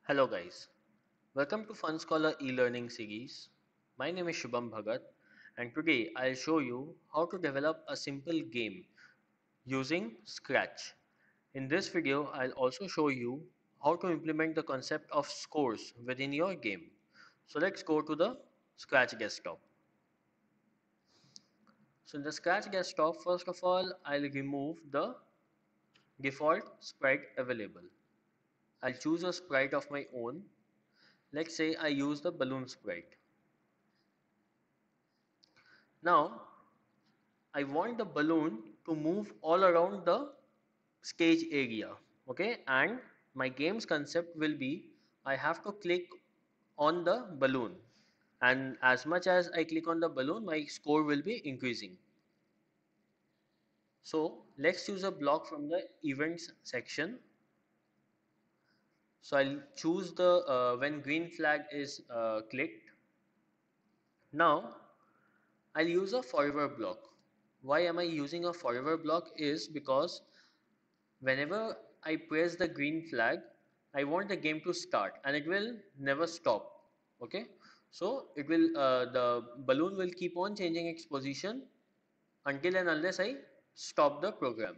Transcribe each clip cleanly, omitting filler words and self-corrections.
Hello guys, welcome to Fun Scholar e-learning series. My name is Shubham Bhagat and today I'll show you how to develop a simple game using Scratch. In this video, I'll also show you how to implement the concept of scores within your game. So let's go to the Scratch desktop. So in the Scratch desktop, first of all, I'll remove the default sprite available. I'll choose a sprite of my own. Let's say I use the balloon sprite. Now I want the balloon to move all around the stage area, okay, and my game's concept will be I have to click on the balloon, and as much as I click on the balloon my score will be increasing. So let's choose a block from the events section. So I'll choose the when green flag is clicked. Now I'll use a forever block. Why am I using a forever block is because whenever I press the green flag, I want the game to start and it will never stop. Okay, so it will the balloon will keep on changing its position until and unless I stop the program.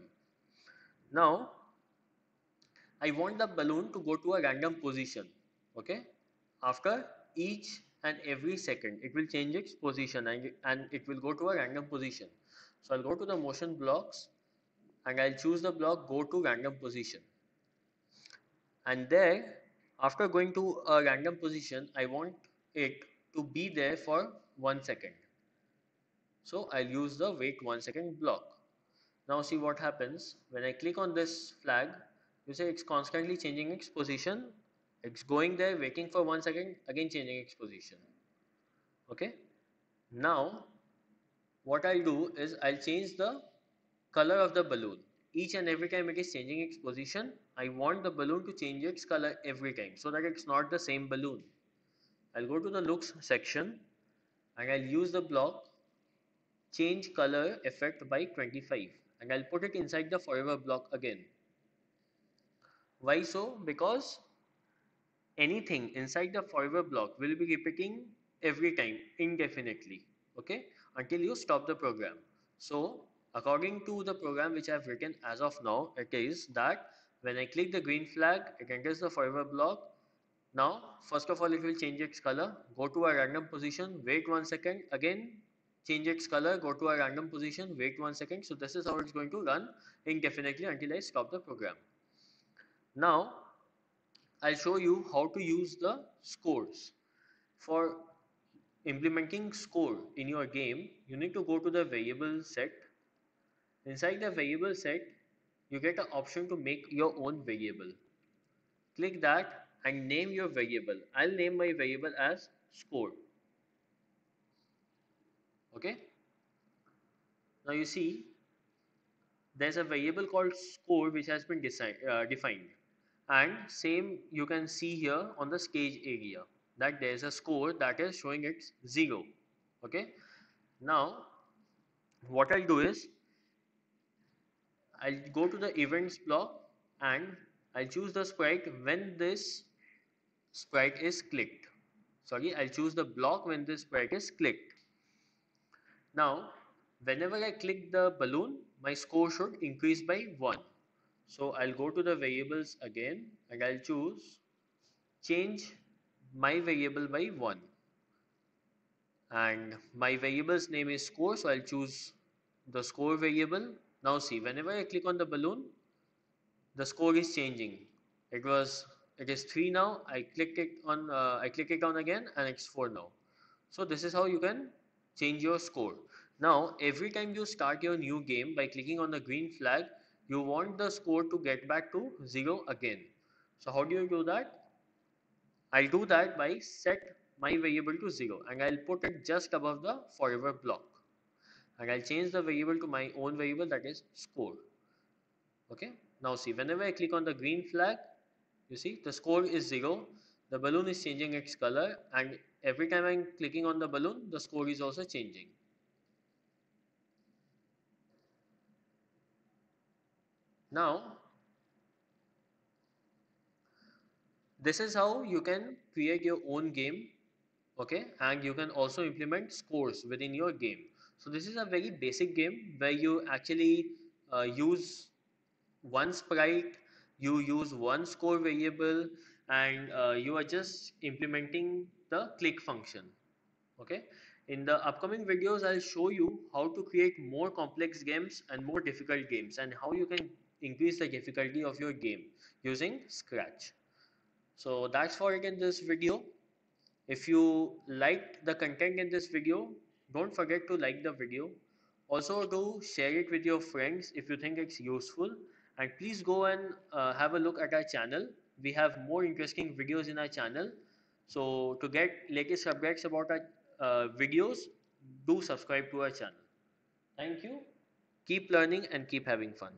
Now I want the balloon to go to a random position. Okay, after each and every second it will change its position and it will go to a random position. So I'll go to the motion blocks and I'll choose the block go to random position. And there, after going to a random position, I want it to be there for 1 second. So I'll use the wait 1 second block. Now see what happens when I click on this flag. You say it's constantly changing its position. It's going there, waiting for 1 second, again changing its position. Okay. Now what I'll do is I'll change the color of the balloon. Each and every time it is changing its position, I want the balloon to change its color every time so that it's not the same balloon. I'll go to the looks section and I'll use the block change color effect by 25 and I'll put it inside the forever block again. Why so? Because anything inside the forever block will be repeating every time indefinitely, okay, until you stop the program. So according to the program which I have written as of now, it is that when I click the green flag it enters the forever block. Now first of all it will change its color, go to a random position, wait 1 second, again change its color, go to a random position, wait 1 second. So this is how it's going to run indefinitely until I stop the program. Now I'll show you how to use the scores. For implementing score in your game, you need to go to the variable set. Inside the variable set, you get an option to make your own variable. Click that and name your variable. I'll name my variable as score. Okay. Now you see there's a variable called score which has been defined, and same you can see here on the stage area that there's a score that is showing it's 0. Okay. Now what I'll do is I'll go to the events block and I'll choose the sprite when this sprite is clicked. Sorry, I'll choose the block when this sprite is clicked. Now whenever I click the balloon my score should increase by 1. So I'll go to the variables again and I'll choose change my variable by 1 and my variable's name is score, so I'll choose the score variable. Now see whenever I click on the balloon the score is changing. It is 3 now. I click it on again and it's 4 now. So this is how you can change your score. Now every time you start your new game by clicking on the green flag, you want the score to get back to 0 again. So how do you do that? I'll do that by set my variable to 0 and I'll put it just above the forever block and I'll change the variable to my own variable, that is score. Okay. Now see whenever I click on the green flag, you see the score is 0, the balloon is changing its color, and every time I'm clicking on the balloon the score is also changing. Now This is how you can create your own game, okay, and you can also implement scores within your game. So this is a very basic game where you actually use one sprite, you use one score variable, and you are just implementing the click function. Okay, in the upcoming videos I'll show you how to create more complex games and more difficult games, and how you can increase the difficulty of your game using Scratch. So that's for it in this video. If you liked the content in this video, don't forget to like the video. Also do share it with your friends if you think it's useful. And please go and have a look at our channel. We have more interesting videos in our channel. So to get latest updates about our videos, do subscribe to our channel. Thank you. Keep learning and keep having fun.